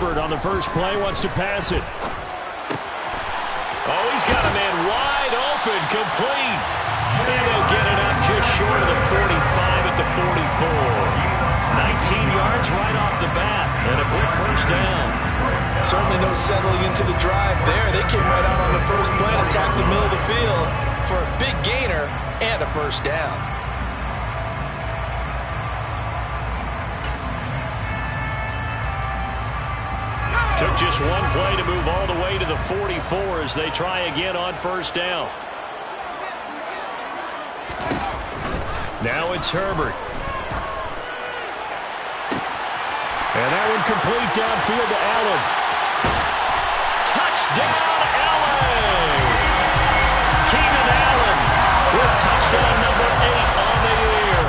Herbert on the first play, wants to pass it. Oh, he's got a man wide open, complete. And they'll get it up just short of the 45 at the 44. 19 yards right off the bat, and a quick first down. Certainly no settling into the drive there. They came right out on the first play and attacked the middle of the field for a big gainer and a first down. Took just one play to move all the way to the 44 as they try again on first down. Now it's Herbert. And that one complete downfield to Allen. Touchdown, Allen! Keenan Allen with touchdown number 8 on the year.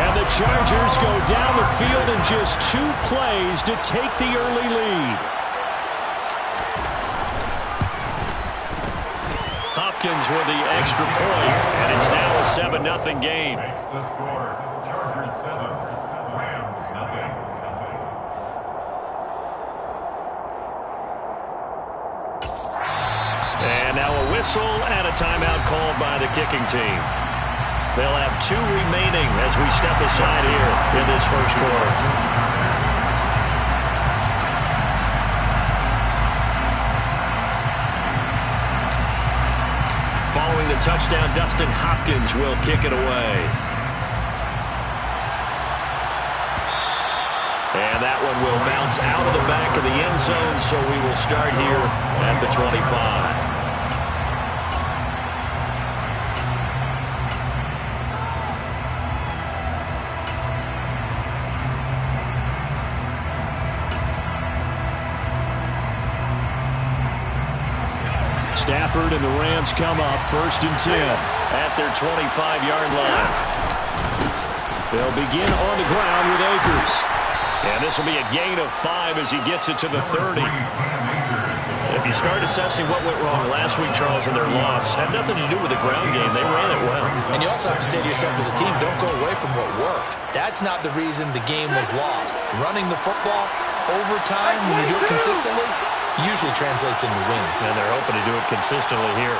And the Chargers go down the field in just 2 plays to take the early lead. Hopkins with the extra point, and it's now a 7-0 game. Makes the score. Chargers 7, Rams nothing. And now a whistle and a timeout called by the kicking team. They'll have 2 remaining as we step aside here in this first quarter. Following the touchdown, Dustin Hopkins will kick it away. And that one will bounce out of the back of the end zone, so we will start here at the 25. Stafford and the Rams come up 1st and 10 at their 25-yard line. They'll begin on the ground with Akers. And this will be a gain of 5 as he gets it to the 30. If you start assessing what went wrong last week, Charles, in their loss, had nothing to do with the ground game. They ran it well. And you also have to say to yourself as a team, don't go away from what worked. That's not the reason the game was lost. Running the football over time, when you do it consistently, usually translates into wins. And they're hoping to do it consistently here.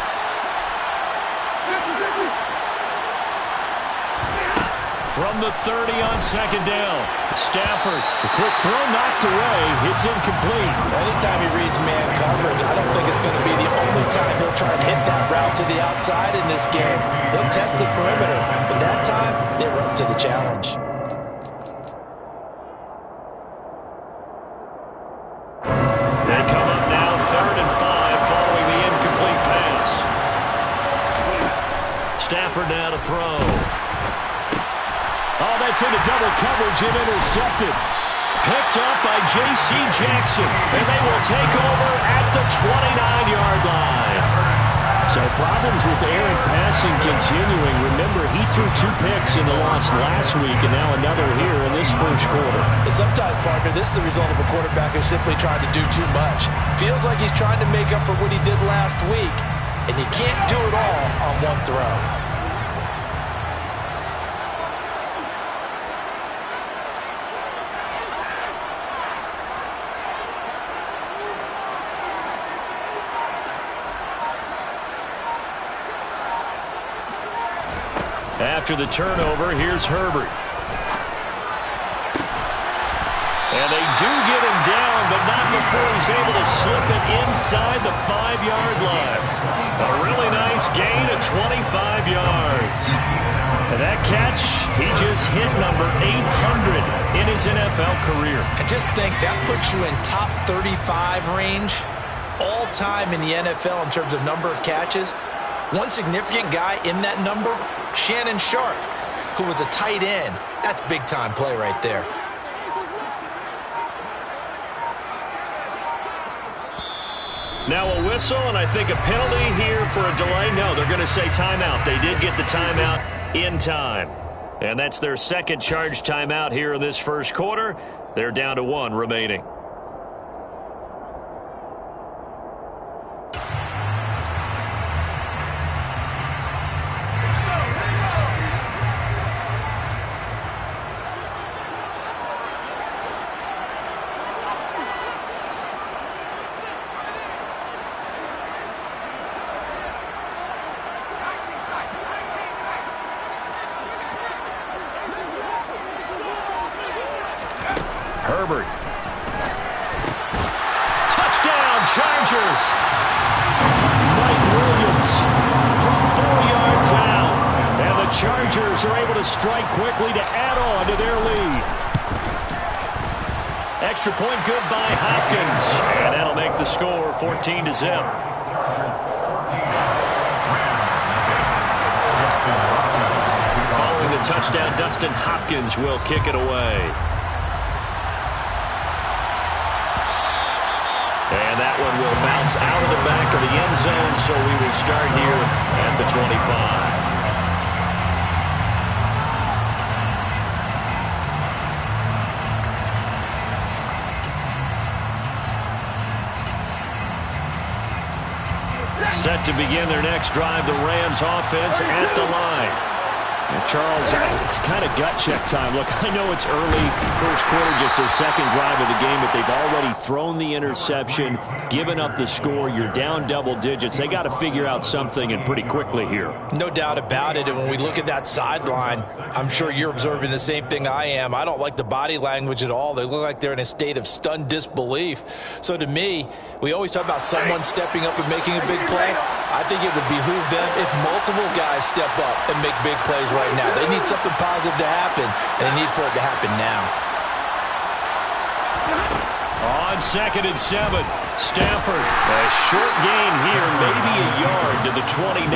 From the 30 on 2nd down. Stafford, the quick throw knocked away. It's incomplete. Anytime he reads man coverage, I don't think it's going to be the only time he'll try and hit that route to the outside in this game. He'll test the perimeter. But that time, they were up to the challenge. They come up now 3rd and 5 following the incomplete pass. Stafford now to throw. Oh, that's into double coverage and intercepted. Picked up by J.C. Jackson, and they will take over at the 29-yard line. So problems with errant passing continuing. Remember, he threw 2 picks in the loss last week, and now another here in this first quarter. Sometimes, partner, this is the result of a quarterback who's simply trying to do too much. Feels like he's trying to make up for what he did last week, and you can't do it all on one throw. After the turnover, here's Herbert. And they do get him down, but not before he's able to slip it inside the 5-yard line. A really nice gain of 25 yards. And that catch, he just hit number 800 in his NFL career. I just think that puts you in top 35 range all time in the NFL in terms of number of catches. One significant guy in that number, Shannon Sharpe, who was a tight end. That's big-time play right there. Now a whistle, and I think a penalty here for a delay. No, they're going to say timeout. They did get the timeout in time. And that's their second charge timeout here in this first quarter. They're down to 1 remaining. Herbert. Touchdown, Chargers. Mike Williams from 4 yards out. And the Chargers are able to strike quickly to add on to their lead. Extra point good by Hopkins. And that'll make the score 14-0. Following the touchdown, Dustin Hopkins will kick it away. And that one will bounce out of the back of the end zone, so we will start here at the 25. Set to begin their next drive, the Rams offense at the line. And Charles, it's kind of gut check time. Look, I know it's early, first quarter, just their second drive of the game, but they've already thrown the interception, given up the score. You're down double digits. They got to figure out something, and pretty quickly here. No doubt about it. And when we look at that sideline, I'm sure you're observing the same thing I am. I don't like the body language at all. They look like they're in a state of stunned disbelief. So to me, we always talk about someone stepping up and making a big play. I think it would behoove them if multiple guys step up and make big plays right now. They need something positive to happen, and they need for it to happen now. On 2nd and 7, Stafford. A short gain here, maybe a yard to the 29.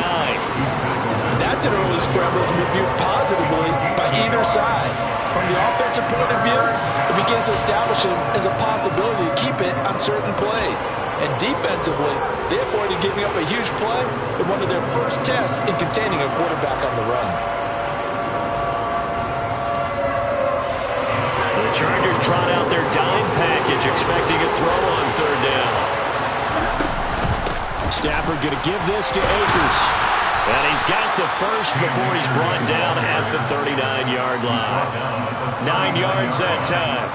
That's an early scramble that can be viewed positively by either side. From the offensive point of view, it begins to establish it as a possibility to keep it on certain plays. And defensively, they avoided giving up a huge play in one of their first tests in containing a quarterback on the run. The Chargers trot out their dime package, expecting a throw on 3rd down. Stafford going to give this to Akers. And he's got the first before he's brought down at the 39-yard line. 9 yards that time.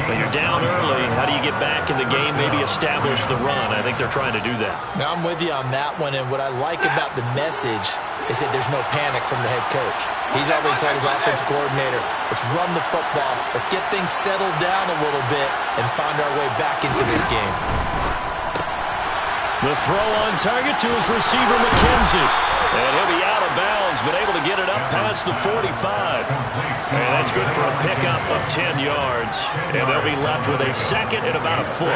But you're down early. How do you get back in the game, maybe establish the run? I think they're trying to do that. Now, I'm with you on that one, and what I like about the message is that there's no panic from the head coach. He's already told his offensive coordinator, let's run the football, let's get things settled down a little bit and find our way back into this game. The throw on target to his receiver, McKenzie. And he'll be out of bounds, but able to get it up past the 45. And that's good for a pickup of 10 yards. And they'll be left with a second and about a foot.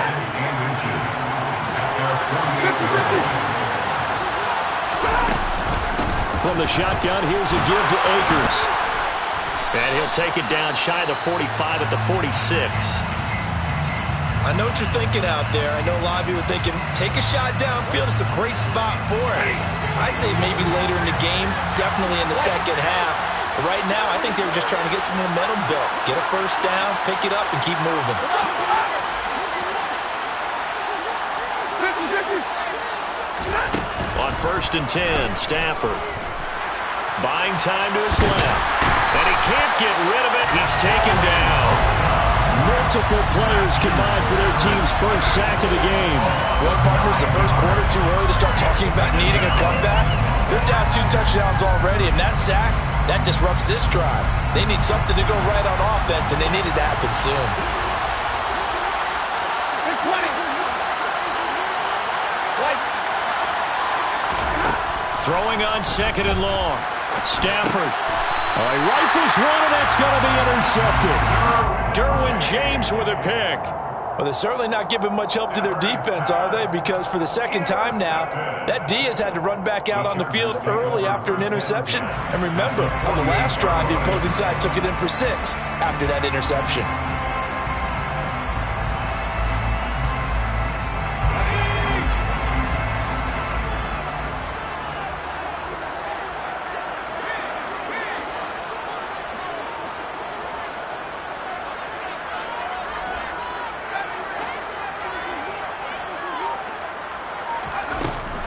From the shotgun, here's a give to Akers. And he'll take it down shy of the 45 at the 46. I know what you're thinking out there. I know a lot of you are thinking, take a shot downfield. It's a great spot for it. I'd say maybe later in the game, definitely in the second half. But right now, I think they were just trying to get some momentum built. Get a first down, pick it up, and keep moving. On 1st and 10, Stafford. Buying time to his left. And he can't get rid of it. He's taken down. Multiple players combined for their team's first sack of the game. Well, partners, the first quarter too early to start talking about needing a comeback. They're down 2 touchdowns already, and that sack, that disrupts this drive. They need something to go right on offense, and they need it to happen soon. Throwing on 2nd and long. Stafford. He rifles one, and that's going to be intercepted. Derwin James with a pick. Well, they're certainly not giving much help to their defense, are they? Because for the second time now, that D has had to run back out on the field early after an interception. And remember, on the last drive, the opposing side took it in for 6 after that interception.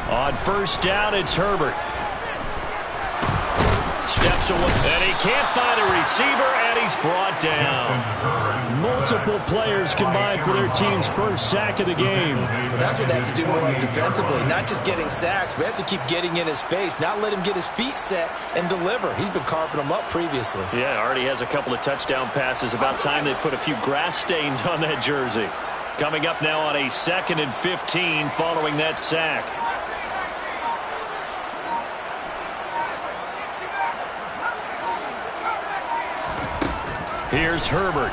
On 1st down, it's Herbert. Steps And he can't find a receiver, and he's brought down. Multiple players combined for their team's first sack of the game. Well, that's what they have to do more of defensively, not just getting sacks. We have to keep getting in his face, not let him get his feet set and deliver. He's been carving them up previously. Yeah, already has a couple of touchdown passes. About time they put a few grass stains on that jersey. Coming up now on a 2nd and 15 following that sack. Here's Herbert.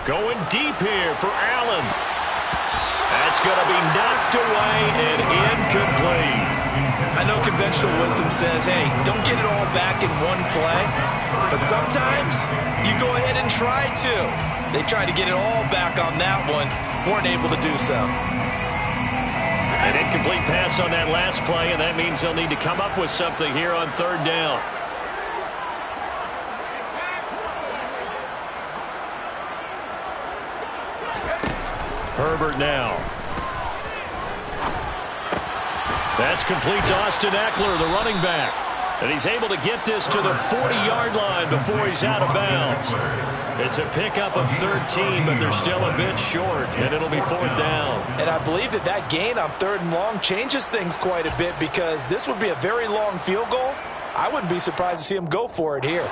Going deep here for Allen. That's going to be knocked away and incomplete. I know conventional wisdom says, hey, don't get it all back in one play. But sometimes you go ahead and try to. They tried to get it all back on that one. Weren't able to do so. An incomplete pass on that last play, and that means they'll need to come up with something here on 3rd down. Herbert now. That's complete to Austin Eckler, the running back. And he's able to get this to the 40-yard line before he's out of bounds. It's a pickup of 13, but they're still a bit short, and it'll be 4th down. And I believe that gain on 3rd and long changes things quite a bit because this would be a very long field goal. I wouldn't be surprised to see him go for it here.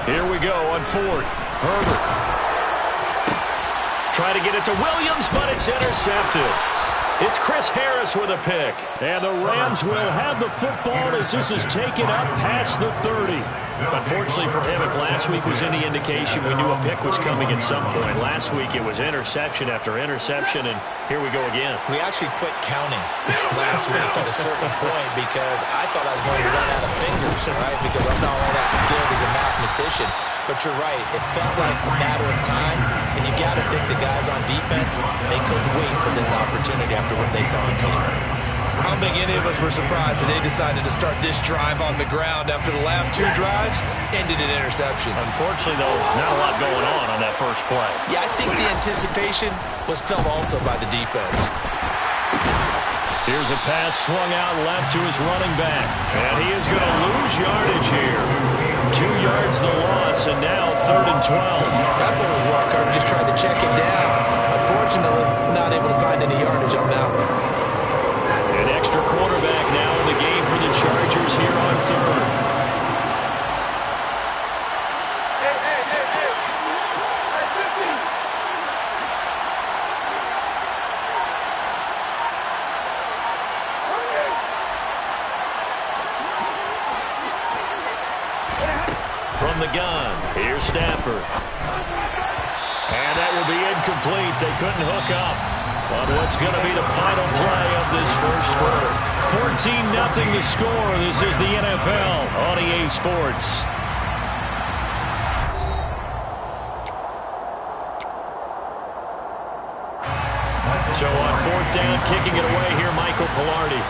Here we go on 4th. Herbert. Try to get it to Williams, but it's intercepted. It's Chris Harris with a pick. And the Rams will have the football as this is taken up past the 30. Unfortunately for him, if last week was any indication, we knew a pick was coming at some point. Last week it was interception after interception, and here we go again. We actually quit counting last week at a certain point because I thought I was going to run out of fingers, right? Because I'm not all that skilled as a mathematician. But you're right. It felt like a matter of time, and you got to think the guys on defense, they couldn't wait for this opportunity after what they saw on tape. I don't think any of us were surprised that they decided to start this drive on the ground after the last 2 drives ended in interceptions. Unfortunately, though, not a lot going on that first play. Yeah, I think the anticipation was felt also by the defense. Here's a pass swung out left to his running back. And he is going to lose yardage here. 2 yards the loss, and now 3rd and 12. That one was well covered, just tried to check it down. Unfortunately, not able to find any yardage on that one. An extra quarterback now in the game for the Chargers here on 3rd. From the gun, here's Stafford. And that will be incomplete. They couldn't hook up. But what's going to be the final play of this first quarter? 14-0 the score. This is the NFL on EA Sports. So on 4th down, kicking it away here, Michael Palardy.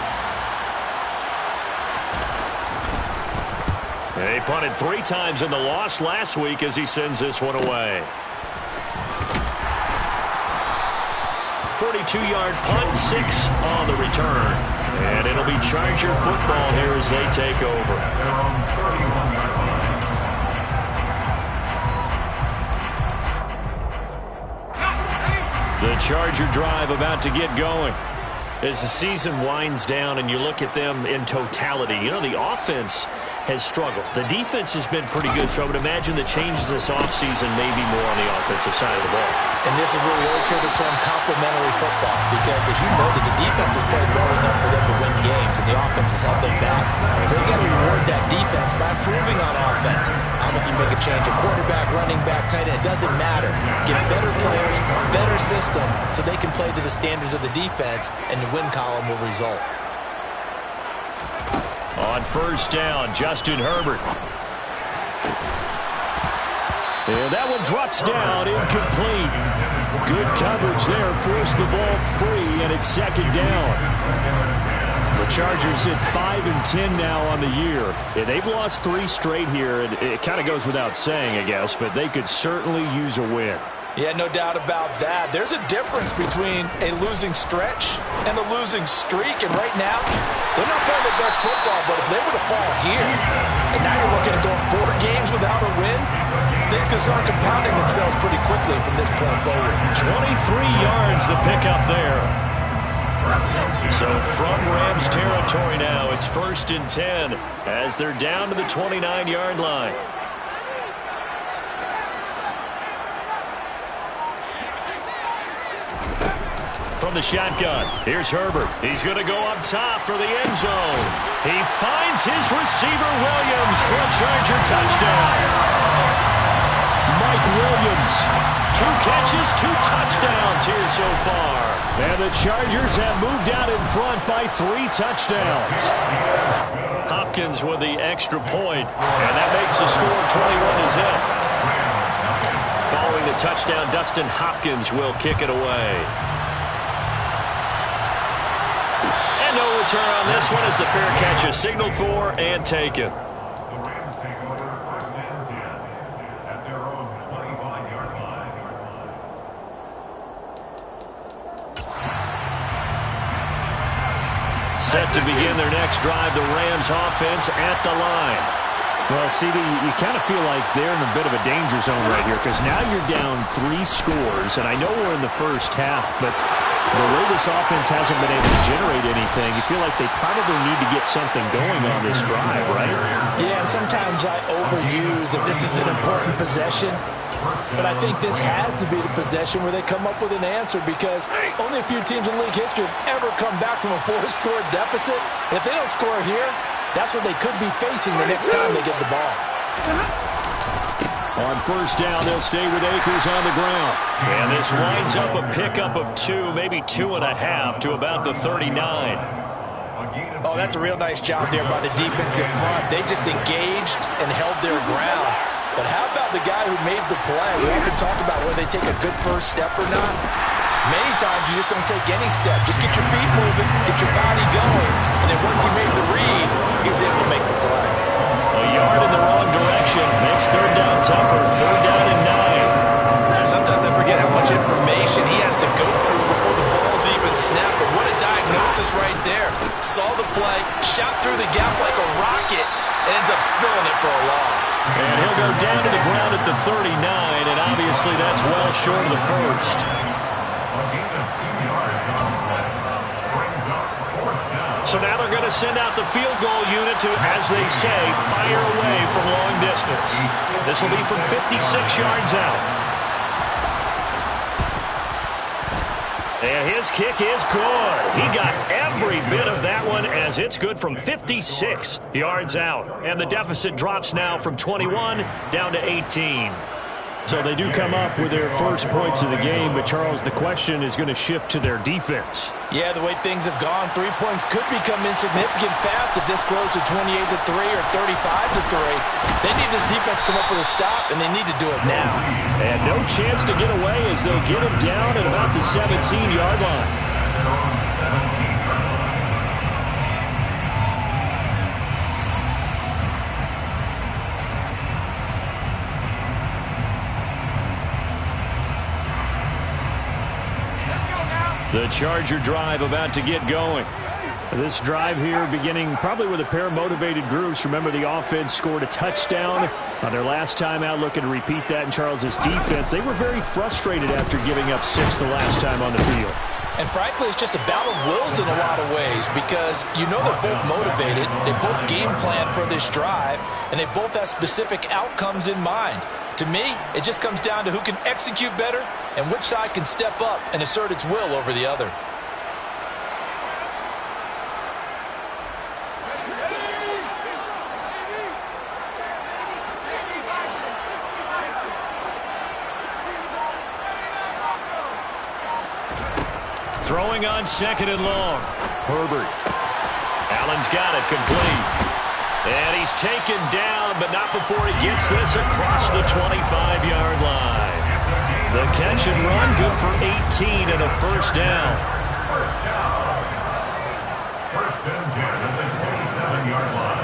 They punted 3 times in the loss last week as he sends this one away. 42-yard punt, 6 on the return. And it'll be Charger football here as they take over. The Charger drive about to get going. As the season winds down and you look at them in totality, you know, the offense has struggled. The defense has been pretty good, so I would imagine the changes this offseason may be more on the offensive side of the ball. And this is where we always hear the term complementary football, because as you noted, the defense has played well enough for them to win games, and the offense has held them back. So they've got to reward that defense by improving on offense. I don't know if you make a change, a quarterback, running back, tight end, it doesn't matter. Get better players, better system, so they can play to the standards of the defense, and the win column will result. On 1st down, Justin Herbert. And that one drops down, incomplete. Good coverage there. Forced the ball free, and it's second down. The Chargers hit 5 and 10 now on the year. Yeah, they've lost 3 straight here. It kind of goes without saying, I guess, but they could certainly use a win. Yeah, no doubt about that. There's a difference between a losing stretch and a losing streak. And right now, they're not playing their best football, but if they were to fall here, and now you're looking at going 4 games without a win, things can start compounding themselves pretty quickly from this point forward. 23 yards the pickup there. So from Rams territory now, it's 1st and 10 as they're down to the 29-yard line. From the shotgun, here's Herbert. He's going to go up top for the end zone. He finds his receiver, Williams, for a Charger touchdown. Mike Williams, 2 catches, 2 touchdowns here so far. And the Chargers have moved out in front by 3 touchdowns. Hopkins with the extra point, and that makes the score 21 is hit. Following the touchdown, Dustin Hopkins will kick it away. And no return on this one as the fair catch is signaled for and taken. The Rams take over 1st and 10 at their own 25-yard line. Set to begin their next drive, the Rams offense at the line. Well, CD, you kind of feel like they're in a bit of a danger zone right here because now you're down 3 scores, and I know we're in the first half, but the way this offense hasn't been able to generate anything, you feel like they probably need to get something going on this drive, right? Yeah, and sometimes I overuse if this is an important possession, but I think this has to be the possession where they come up with an answer because only a few teams in league history have ever come back from a 4-score deficit. If they don't score here, that's what they could be facing the next time they get the ball. On 1st down, they'll stay with Akers on the ground. And this winds up a pickup of 2, maybe 2.5 to about the 39. Oh, that's a real nice job there by the defensive front. They just engaged and held their ground. But how about the guy who made the play? We often talk about whether they take a good first step or not. Many times you just don't take any step. Just get your feet moving, get your body going. And then once he made the read, he was able to make the play. A yard in the wrong direction. Makes 3rd down tougher. 3rd down and 9. Sometimes I forget how much information he has to go through before the ball's even snapped. But what a diagnosis right there. Saw the play, shot through the gap like a rocket, ends up spilling it for a loss. And he'll go down to the ground at the 39, and obviously that's well short of the first. So now they're going to send out the field goal unit to, as they say, fire away from long distance. This will be from 56 yards out. And his kick is good. He got every bit of that one as it's good from 56 yards out. And the deficit drops now from 21 down to 18. So they do come up with their first points of the game, but Charles, the question is going to shift to their defense. Yeah, the way things have gone, 3 points could become insignificant fast if this grows to 28-3 or 35-3. They need this defense to come up with a stop, and they need to do it now. And no chance to get away as they'll get him down at about the 17-yard line. The Charger drive about to get going. This drive here beginning probably with a pair of motivated groups. Remember, the offense scored a touchdown on their last time out, looking to repeat that in Charles's defense. They were very frustrated after giving up 6 the last time on the field. And frankly, it's just a battle of wills in a lot of ways because you know they're both motivated, they both game plan for this drive, and they both have specific outcomes in mind. To me, it just comes down to who can execute better and which side can step up and assert its will over the other. Throwing on 2nd and long. Herbert. Allen's got it complete. And he's taken down, but not before he gets this across the 25-yard line. The catch and run, good for 18 and a first down. First down. First and 10 at the 27-yard line.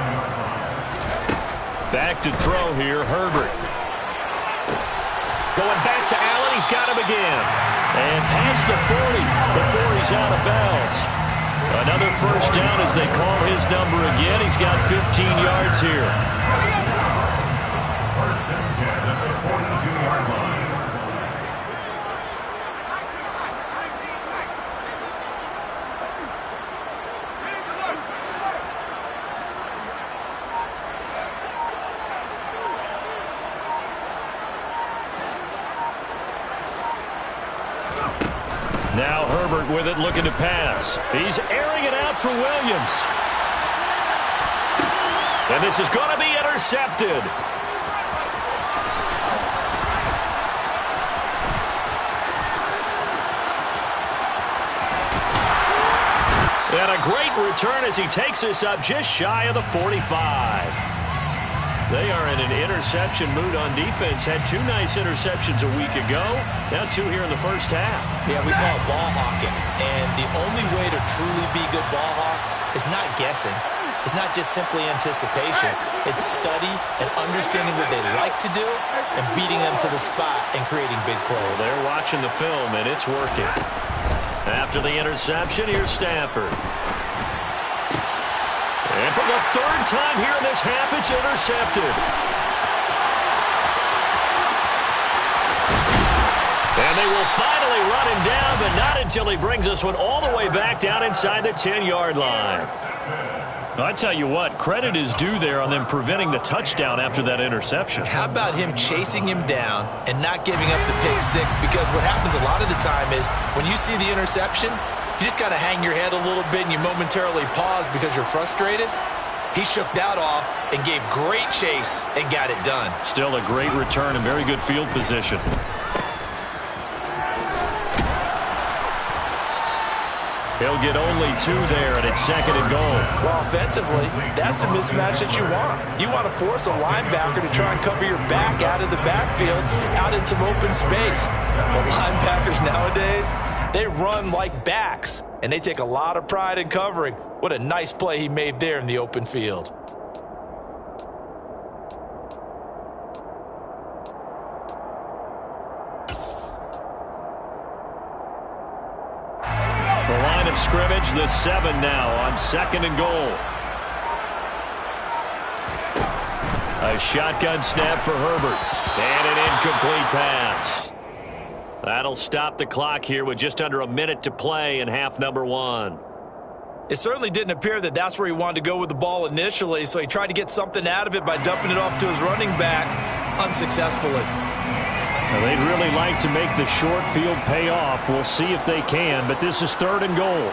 Back to throw here, Herbert. Going back to Allen, he's got him again. And past the 40 before he's out of bounds. Another first down as they call his number again. He's got 15 yards here. First and 10 at the 42-yard line. Now Herbert with it, looking to pass. He's airing it out for Williams. And this is going to be intercepted. And a great return as he takes us up just shy of the 45. They are in an interception mood on defense. Had 2 nice interceptions a week ago. Now 2 here in the first half. Yeah, we call it ball hawking. And the only way to truly be good ball hawks is not guessing. It's not just simply anticipation. It's study and understanding what they like to do and beating them to the spot and creating big plays. They're watching the film, and it's working. After the interception, here's Stafford. And for the 3rd time here in this half, it's intercepted. And they will finally run him down, but not until he brings us one all the way back down inside the 10-yard line. I tell you what, credit is due there on them preventing the touchdown after that interception. How about him chasing him down and not giving up the pick six? Because what happens a lot of the time is when you see the interception, you just got to hang your head a little bit and you momentarily pause because you're frustrated. He shook that off and gave great chase and got it done. Still a great return and very good field position. He'll get only 2 there, and it's 2nd and goal. Well, offensively, that's the mismatch that you want. You want to force a linebacker to try and cover your back out of the backfield, out in some open space. But linebackers nowadays, they run like backs, and they take a lot of pride in covering. What a nice play he made there in the open field. The line of scrimmage, the 7 now on 2nd and goal. A shotgun snap for Herbert. And an incomplete pass. That'll stop the clock here with just under a minute to play in half number 1. It certainly didn't appear that that's where he wanted to go with the ball initially, so he tried to get something out of it by dumping it off to his running back unsuccessfully. Now, they'd really like to make the short field pay off. We'll see if they can, but this is 3rd and goal.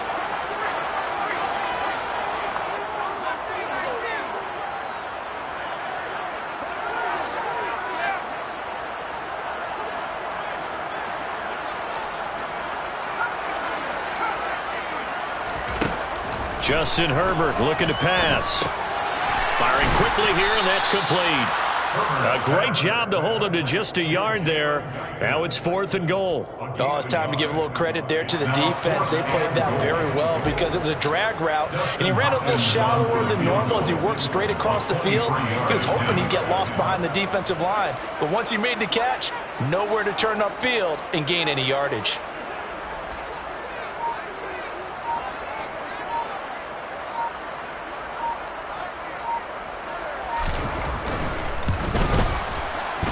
Justin Herbert looking to pass. Firing quickly here, and that's complete. A great job to hold him to just a yard there. Now it's 4th and goal. Oh, it's time to give a little credit there to the defense. They played that very well because it was a drag route, and he ran a little shallower than normal as he worked straight across the field. He was hoping he'd get lost behind the defensive line, but once he made the catch, nowhere to turn upfield and gain any yardage.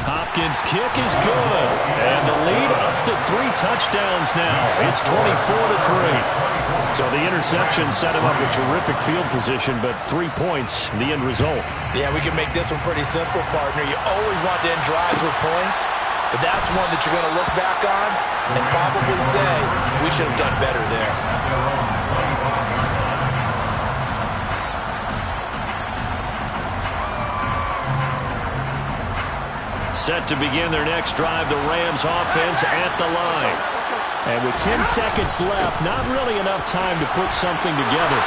Hopkins' kick is good, and the lead up to 3 touchdowns now. It's 24-3. So the interception set him up with terrific field position, but 3 points, the end result. Yeah, we can make this one pretty simple, partner. You always want to end drives with points, but that's one that you're going to look back on and probably say, we should have done better there. Set to begin their next drive, the Rams offense at the line. And with 10 seconds left, not really enough time to put something together.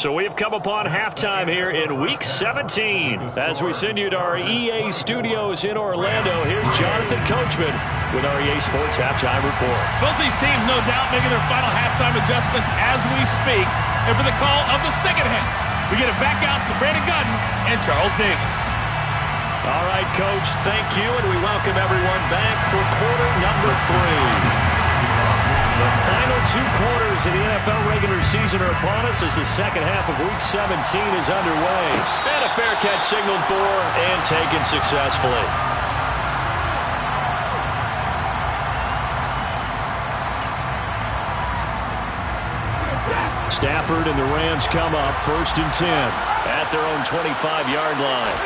So we have come upon halftime here in Week 17. As we send you to our EA studios in Orlando, here's Jonathan Coachman with our EA Sports Halftime Report. Both these teams, no doubt, making their final halftime adjustments as we speak. And for the call of the second half, we get it back out to Brandon Gutton and Charles Davis. All right, Coach, thank you, and we welcome everyone back for quarter number 3. The final 2 quarters of the NFL regular season are upon us as the second half of Week 17 is underway. And a fair catch signaled for and taken successfully. Stafford and the Rams come up 1st and 10 at their own 25-yard line.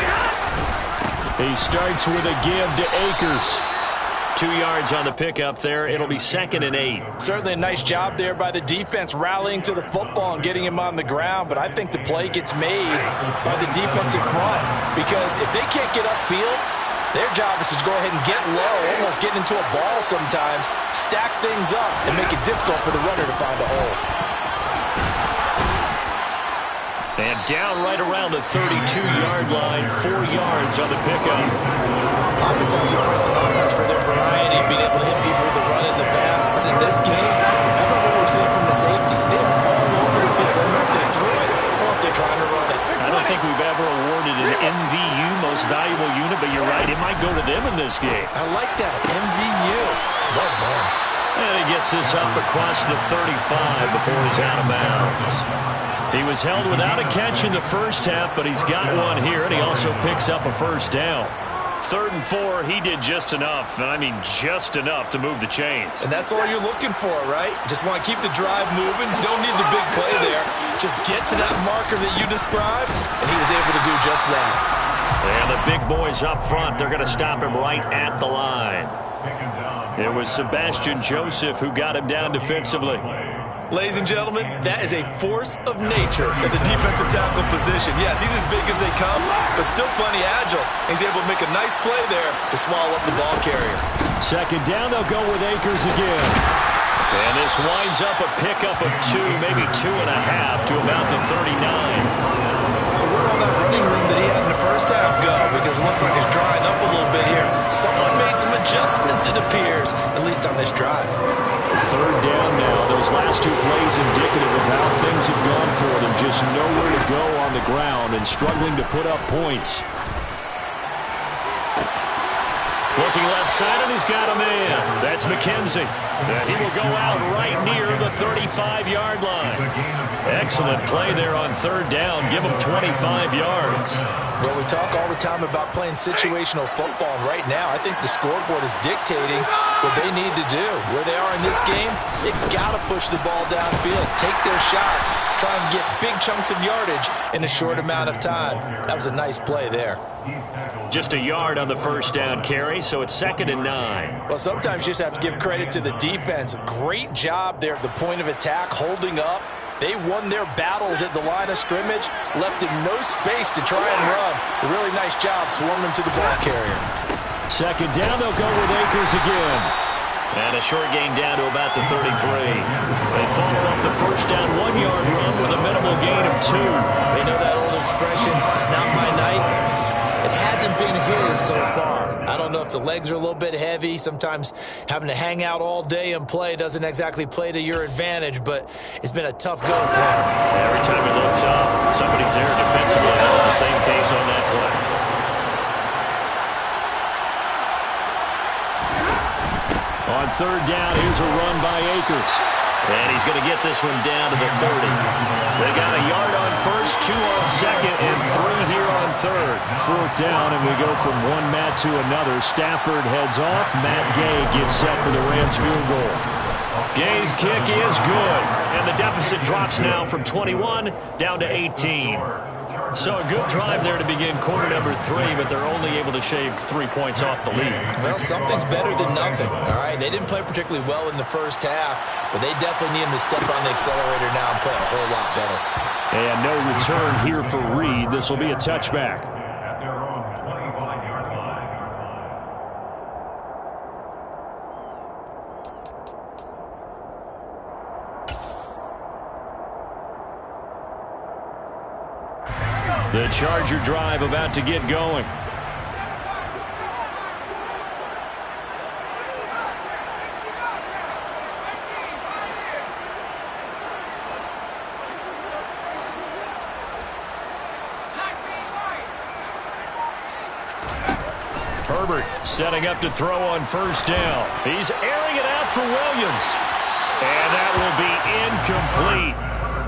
He starts with a give to Akers. 2 yards on the pickup there. It'll be 2nd and 8. Certainly a nice job there by the defense rallying to the football and getting him on the ground, but I think the play gets made by the defensive front because if they can't get upfield, their job is to go ahead and get low, almost get into a ball sometimes, stack things up, and make it difficult for the runner to find a hole. And down right around the 32-yard line, 4 yards on the pickup. Oftentimes we praise the offense for their variety of being able to hit people with the run and the pass, but in this game, how about what we're seeing from the safeties? They're all over the field. I don't know if they threw it or if they're trying to run it. I don't think we've ever awarded an MVU, most valuable unit, but you're right, it might go to them in this game. I like that, MVU. Well done. And he gets this up across the 35 before he's out of bounds. He was held without a catch in the first half, but he's got one here, and he also picks up a first down. 3rd and 4, he did just enough, and I mean just enough to move the chains. And that's all you're looking for, right? Just want to keep the drive moving. You don't need the big play there. Just get to that marker that you described, and he was able to do just that. And the big boys up front, they're going to stop him right at the line. It was Sebastian Joseph who got him down defensively. Ladies and gentlemen, that is a force of nature at the defensive tackle position. Yes, he's as big as they come, but still plenty agile. He's able to make a nice play there to swallow up the ball carrier. 2nd down, they'll go with Akers again. And this winds up a pickup of 2, maybe 2.5 to about the 39. So where'd all that running room that he had in the first half go? Because it looks like it's drying up a little bit here. Someone made some adjustments, it appears, at least on this drive. 3rd down now. Those last 2 plays indicative of how things have gone for them. Just nowhere to go on the ground and struggling to put up points. Looking left side, and he's got a man. That's McKenzie. And he will go out right near the 35-yard line. Excellent play there on 3rd down. Give him 25 yards. Well, we talk all the time about playing situational football. Right now, I think the scoreboard is dictating what they need to do. Where they are in this game, they've got to push the ball downfield, take their shots, try and get big chunks of yardage in a short amount of time. That was a nice play there. Just a yard on the first down carry, so it's 2nd and 9. Well, sometimes you just have to give credit to the defense. Great job there at the point of attack, holding up. They won their battles at the line of scrimmage, left in no space to try and run. A really nice job swarming to the ball carrier. 2nd down, they'll go with Akers again. And a short gain down to about the 33. They follow up the first down 1-yard run with a minimal gain of 2. They know that old expression, it's not my night. It hasn't been his so far. I don't know if the legs are a little bit heavy. Sometimes having to hang out all day and play doesn't exactly play to your advantage, but it's been a tough go for him. Every time he looks up, somebody's there defensively. That was the same case on that play. On 3rd down, here's a run by Akers. And he's going to get this one down to the 30. They got a yard on first, 2 on 2nd, and 3 here on 3rd. 4th down, and we go from one Matt to another. Stafford heads off. Matt Gay gets set for the Rams field goal. Gay's kick is good, and the deficit drops now from 21 down to 18. So a good drive there to begin quarter number 3, but they're only able to shave 3 points off the lead. Well, something's better than nothing, all right? They didn't play particularly well in the first half, but they definitely need him to step on the accelerator now and play a whole lot better. And no return here for Reed. This will be a touchback. At their own 25-yard line. The Charger drive about to get going. Herbert setting up to throw on first down. He's airing it out for Williams. And that will be incomplete.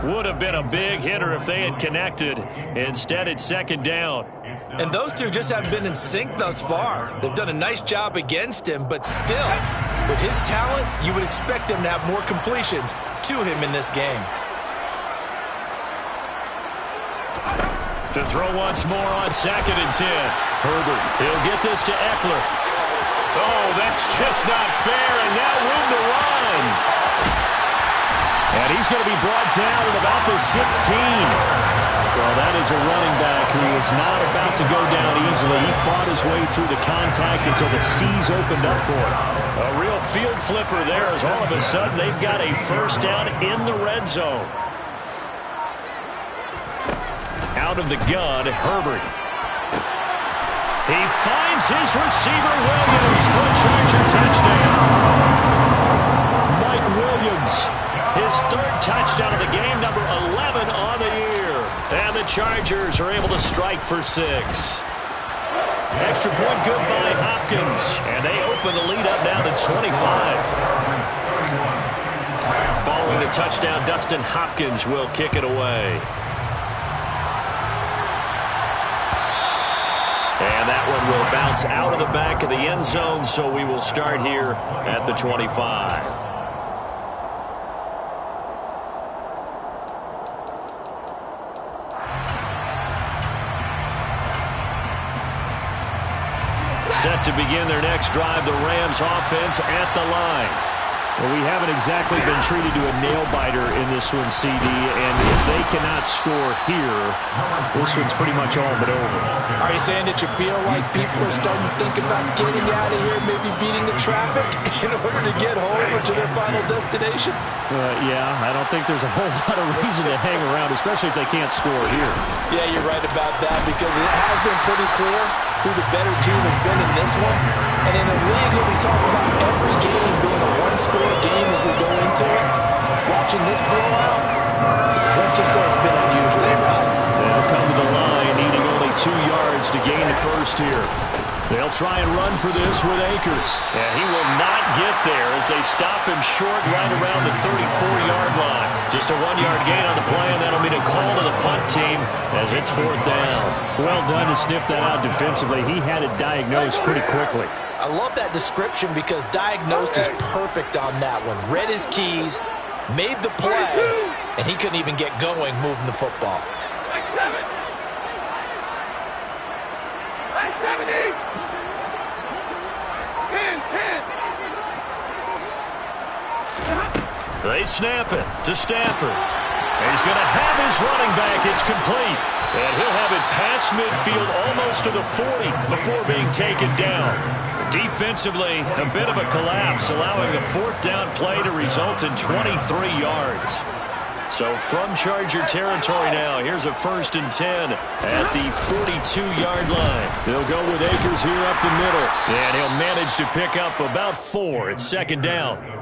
Would have been a big hitter if they had connected. Instead, it's second down. And those two just haven't been in sync thus far. They've done a nice job against him, but still, with his talent, you would expect him to have more completions to him in this game. To throw once more on 2nd and 10. Herbert, he'll get this to Eckler. Oh, that's just not fair, and now room to run. And he's going to be brought down at about the 16. Well, that is a running back who is not about to go down easily. He fought his way through the contact until the C's opened up for him. A real field flipper there as all of a sudden they've got a first down in the red zone. Out of the gun, Herbert. He finds his receiver, Williams, for a Charger touchdown. Mike Williams, his 3rd touchdown of the game, number 11 on the year. And the Chargers are able to strike for 6. Extra point good by Hopkins. And they open the lead up now to 25. Following the touchdown, Dustin Hopkins will kick it away. And that one will bounce out of the back of the end zone, so we will start here at the 25. Set to begin their next drive, the Rams offense at the line. Well, we haven't exactly been treated to a nail-biter in this one, CD, and if they cannot score here, this one's pretty much all but over. Are you saying that you feel like people are starting to think about getting out of here, maybe beating the traffic in order to get home or to their final destination? Yeah, I don't think there's a whole lot of reason to hang around, especially if they can't score here. Yeah, you're right about that, because it has been pretty clear who the better team has been in this one. And in a league that we talk about every game being a one-score game as we go into it, watching this blowout, let's just say it's been unusual. They'll come to the line, needing only 2 yards to gain the first here. They'll try and run for this with Akers. And he will not get there as they stop him short right around the 34-yard line. Just a 1-yard gain on the play, and that'll be a call to the punt team as it's 4th down. Well done to sniff that out defensively. He had it diagnosed pretty quickly. I love that description because diagnosed is perfect on that one. Read his keys, made the play, and he couldn't even get going moving the football. They snap it to Stafford. And he's going to have his running back. It's complete. And he'll have it past midfield almost to the 40 before being taken down. Defensively, a bit of a collapse, allowing a 4th down play to result in 23 yards. So from Charger territory now, here's a 1st and 10 at the 42-yard line. They'll go with Akers here up the middle. And he'll manage to pick up about 4. It's 2nd down.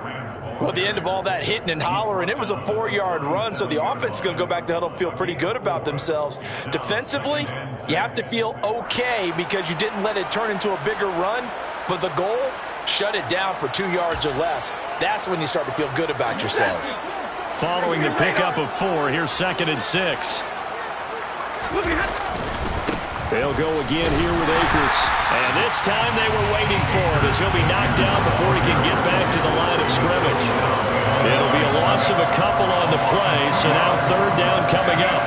Well, at the end of all that hitting and hollering, it was a 4-yard run, so the offense is going to go back to huddle and feel pretty good about themselves. Defensively, you have to feel okay because you didn't let it turn into a bigger run, but the goal, shut it down for 2 yards or less. That's when you start to feel good about yourselves. Following the pickup of 4, here's 2nd and 6. They'll go again here with Akers. And this time they were waiting for him as he'll be knocked down before he can get back to the line of scrimmage. It'll be a loss of a couple on the play, so now 3rd down coming up.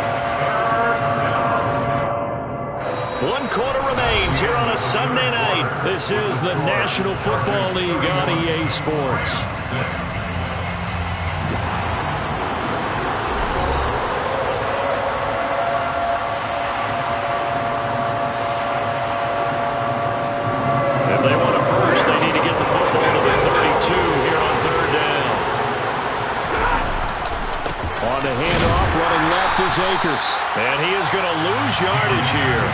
1 quarter remains here on a Sunday night. This is the National Football League on EA Sports. is Akers. And he is going to lose yardage here.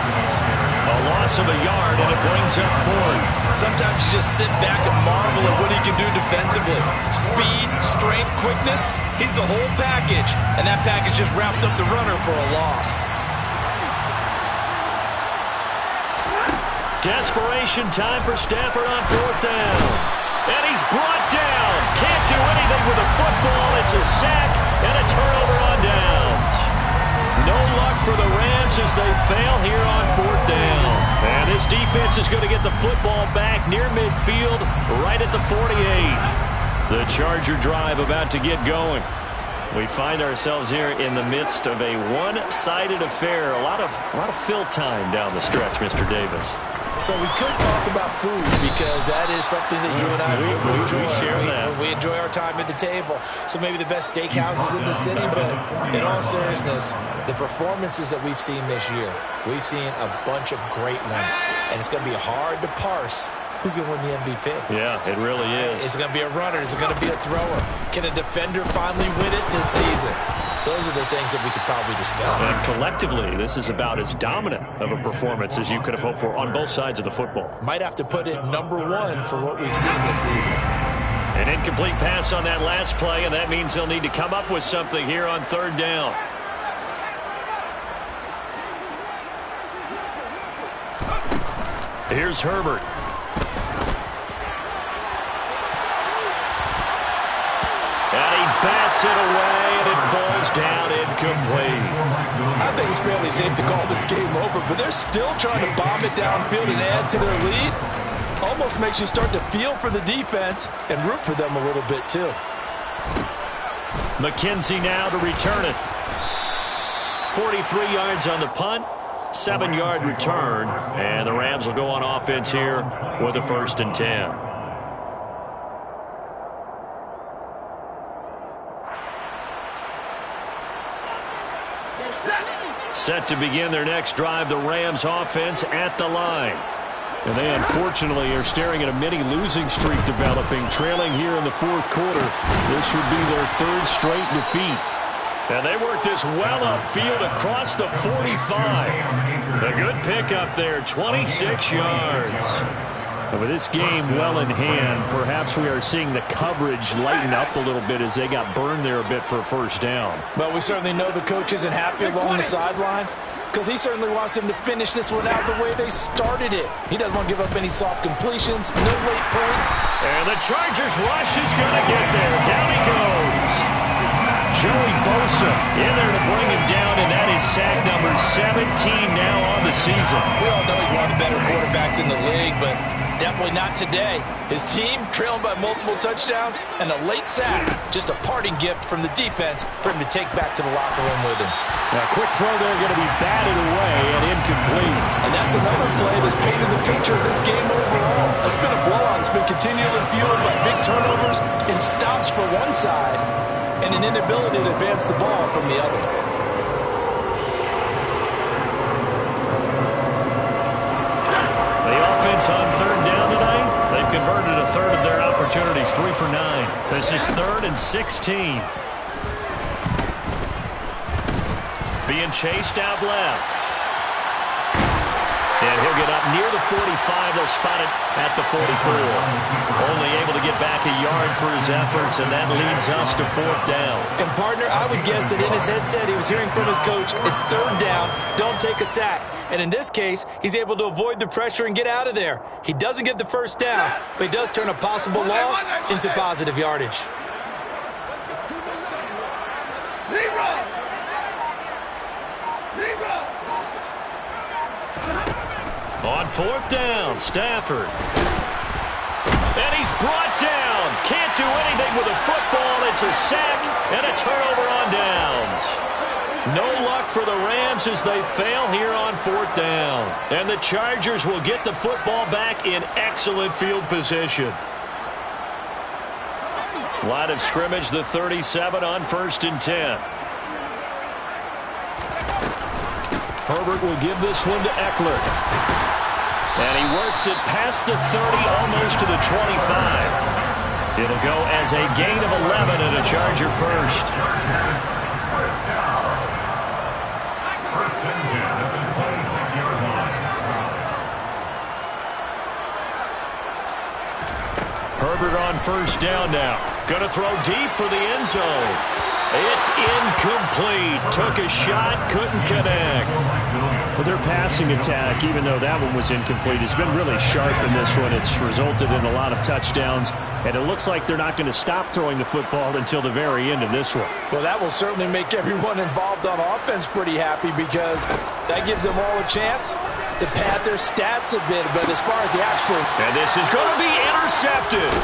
A loss of a yard, and it brings up fourth. Sometimes you just sit back and marvel at what he can do defensively. Speed, strength, quickness. He's the whole package. And that package just wrapped up the runner for a loss. Desperation time for Stafford on fourth down. And he's brought down. Can't do anything with a football. It's a sack and a turnover on downs. No luck for the Rams as they fail here on fourth down. And this defense is going to get the football back near midfield, right at the 48. The Charger drive about to get going. We find ourselves here in the midst of a one-sided affair. A lot of fill time down the stretch, Mr. Davis. So we could talk about food because that is something that you and I enjoy. We share that. We enjoy our time at the table. So maybe the best steakhouses in the city, but in all seriousness, the performances that we've seen this year, we've seen a bunch of great ones, and it's going to be hard to parse who's going to win the MVP. Yeah, it really is. Is it going to be a runner? Is it going to be a thrower? Can a defender finally win it this season? Those are the things that we could probably discuss. And collectively, this is about as dominant of a performance as you could have hoped for on both sides of the football. Might have to put it number one for what we've seen this season. An incomplete pass on that last play, and that means they'll need to come up with something here on third down. Here's Herbert. And he bats it away, and it falls down incomplete. I think it's fairly safe to call this game over, but they're still trying to bomb it downfield and add to their lead. Almost makes you start to feel for the defense and root for them a little bit, too. McKenzie now to return it. 43 yards on the punt, 7-yard return, and the Rams will go on offense here with a 1st and 10. Set to begin their next drive, the Rams offense at the line. And they unfortunately are staring at a mini losing streak developing, trailing here in the fourth quarter. This would be their 3rd straight defeat. And they work this well upfield across the 45. A good pickup there, 26 yards. And with this game well in hand, perhaps we are seeing the coverage lighten up a little bit as they got burned there a bit for a 1st down. But we certainly know the coach isn't happy along the sideline because he certainly wants them to finish this one out the way they started it. He doesn't want to give up any soft completions, no late point. And the Chargers rush is going to get there. Down he goes. Joey Bosa in there to bring him down, and that is sack number 17 now on the season. We all know he's one of the better quarterbacks in the league, but definitely not today. His team trailing by multiple touchdowns, and a late sack, just a parting gift from the defense for him to take back to the locker room with him. Now, quick throw there, going to be batted away and incomplete. And that's another play that's painted the picture of this game overall. It's been a blowout. It's been continually fueled by big turnovers and stops for one side and an inability to advance the ball from the other. The offense on 3rd down tonight, they've converted a 1/3 of their opportunities, 3 for 9. This is 3rd and 16. Being chased out left. And he'll get up near the 45. They'll spot it at the 44. Only able to get back a yard for his efforts, and that leads us to 4th down. And, partner, I would guess that in his headset he was hearing from his coach, it's 3rd down, don't take a sack. And in this case, he's able to avoid the pressure and get out of there. He doesn't get the 1st down, but he does turn a possible loss into positive yardage. On 4th down, Stafford. And he's brought down. Can't do anything with a football. It's a sack and a turnover on downs. No luck for the Rams as they fail here on 4th down. And the Chargers will get the football back in excellent field position. Line of scrimmage, the 37 on 1st and 10. Herbert will give this one to Eckler. And he works it past the 30, almost to the 25. It'll go as a gain of 11 and a Charger 1st. Herbert on first down now. Going to throw deep for the end zone. It's incomplete. Took a shot, couldn't connect. Well, their passing attack, even though that one was incomplete, has been really sharp in this one. It's resulted in a lot of touchdowns, and it looks like they're not going to stop throwing the football until the very end of this one. Well, that will certainly make everyone involved on offense pretty happy because that gives them all a chance to pad their stats a bit. But as far as the actual... And this is going to be intercepted.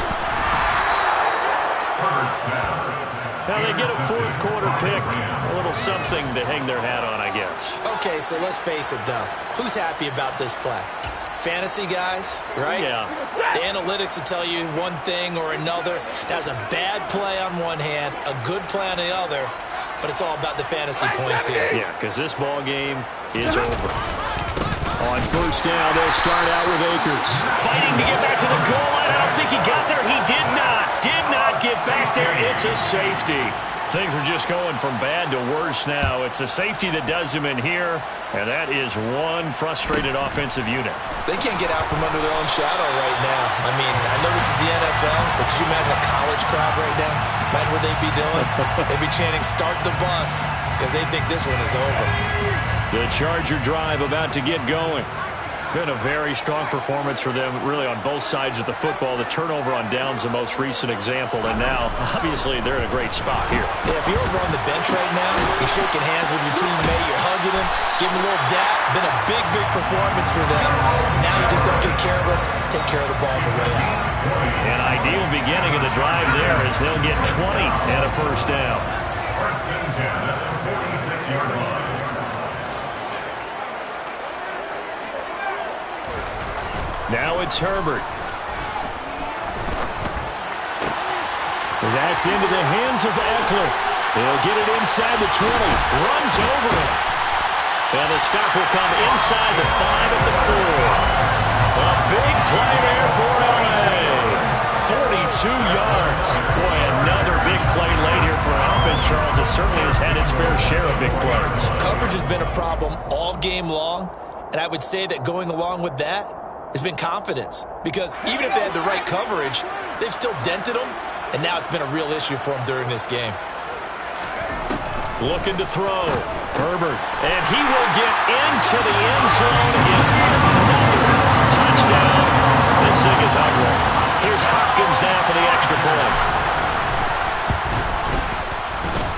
Now they get a fourth quarter pick. A little something to hang their hat on, I guess. Okay, so let's face it, though. Who's happy about this play? Fantasy guys, right? Yeah. The analytics will tell you one thing or another. That was a bad play on one hand, a good play on the other, but it's all about the fantasy points here. Yeah, because this ball game is over. On first down, they'll start out with Akers. Fighting to get back to the goal line. I don't think he got there. He did not. Did not get back there. It's a safety. Things are just going from bad to worse now. It's a safety that does him in here, and that is one frustrated offensive unit. They can't get out from under their own shadow right now. I mean, I know this is the NFL, but could you imagine a college crowd right now? Imagine what they'd be doing. They'd be chanting, "Start the bus," because they think this one is over. The Charger drive about to get going. Been a very strong performance for them, really, on both sides of the football. The turnover on downs, the most recent example, and now, obviously, they're in a great spot here. Yeah, if you're over on the bench right now, you're shaking hands with your teammate, you're hugging him, giving him a little dap. Been a big, big performance for them. Now you just don't get careless. Take care of the ball on the way out. An ideal beginning of the drive there as they'll get 20 and a first down. First and 10 at the 46-yard line. Now it's Herbert. That's into the hands of Eckler. He'll get it inside the 20. Runs over it. And the stop will come inside the 5 at the 4. A big play there for LA. 42 yards. Boy, another big play late here for an offense, Charles. It certainly has had its fair share of big plays. Coverage has been a problem all game long, and I would say that going along with that has been confidence, because even if they had the right coverage, they've still dented them, and now it's been a real issue for them during this game. Looking to throw. Herbert, and he will get into the end zone. It's another touchdown. This thing is ugly. Here's Hopkins now for the extra point.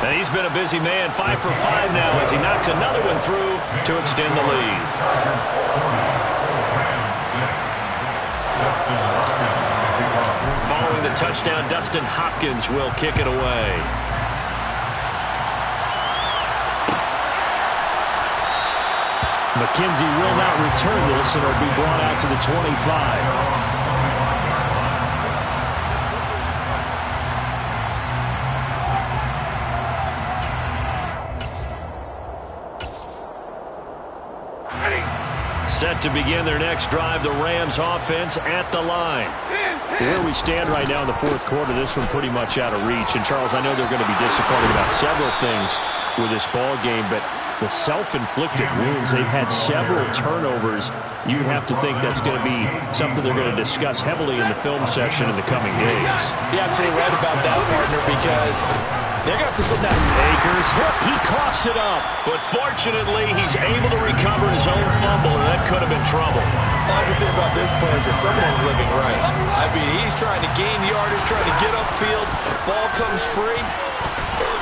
And he's been a busy man, 5 for 5 now as he knocks another one through to extend the lead. Following the touchdown, Dustin Hopkins will kick it away. McKenzie will not return this, and it'll be brought out to the 25. Set to begin their next drive, the Rams offense at the line. Where we stand right now in the fourth quarter, this one pretty much out of reach. And, Charles, I know they're going to be disappointed about several things with this ball game, but the self-inflicted wounds, they've had several turnovers. You have to think that's going to be something they're going to discuss heavily in the film session in the coming days. You're absolutely right about that, partner, because they're going to have to sit down. Akers, he coughs it up. But fortunately, he's able to recover his own fumble, and that could have been trouble. All I can say about this play is that someone's living right. I mean, he's trying to gain yardage, trying to get upfield. Ball comes free.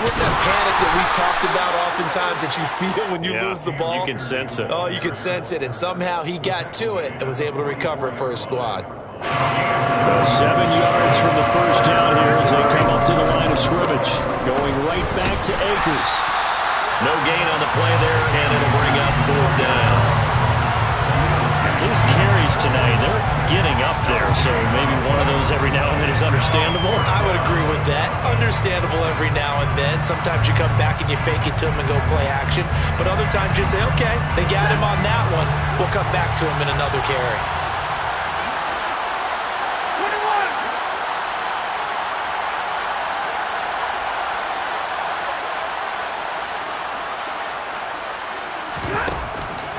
What's that panic that we've talked about oftentimes that you feel when you lose the ball? You can sense it. Oh, you can sense it, and somehow he got to it and was able to recover it for his squad. So 7 yards from the first down here as they come up to the line of scrimmage. Going right back to Akers. No gain on the play there, and it'll bring up 4th down. His carries tonight, they're getting up there, so maybe one of those every now and then is understandable. I would agree with that. Understandable every now and then. Sometimes you come back and you fake it to him and go play action. But other times you say, okay, they got him on that one. We'll come back to him in another carry.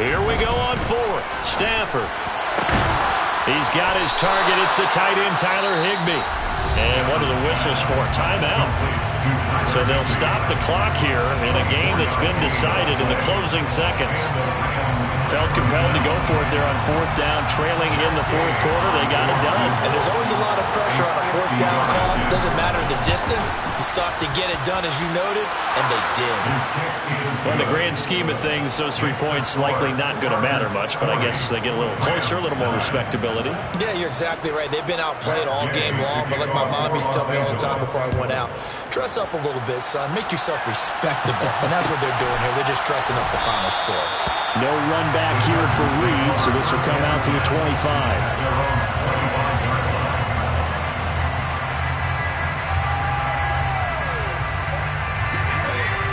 Here we go on 4th. Stafford. He's got his target. It's the tight end, Tyler Higbee. And what are the whistles for? Timeout. So they'll stop the clock here in a game that's been decided in the closing seconds. Felt compelled to go for it there on fourth down, trailing in the fourth quarter. They got it done. And there's always a lot of pressure on a fourth down call. It doesn't matter the distance. You stop to get it done, as you noted, and they did. Well, in the grand scheme of things, those 3 points likely not going to matter much, but I guess they get a little closer, a little more respectability. Yeah, you're exactly right. They've been outplayed all game long, but like my mom used to tell me all the time before I went out, dress up a little bit, son. Make yourself respectable. And that's what they're doing here. They're just dressing up the final score. No run back here for Reed, so this will come out to the 25.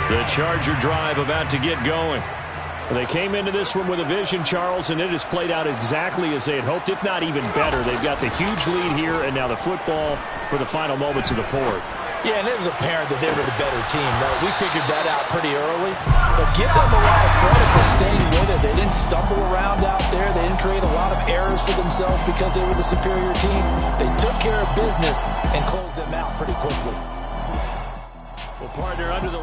The Charger drive about to get going. They came into this one with a vision, Charles, and it has played out exactly as they had hoped, if not even better. They've got the huge lead here, and now the football for the final moments of the fourth. Yeah, and it was apparent that they were the better team, right? We figured that out pretty early. But give them a lot of credit for staying with it. They didn't stumble around out there. They didn't create a lot of errors for themselves because they were the superior team. They took care of business and closed them out pretty quickly. Well, partner, under the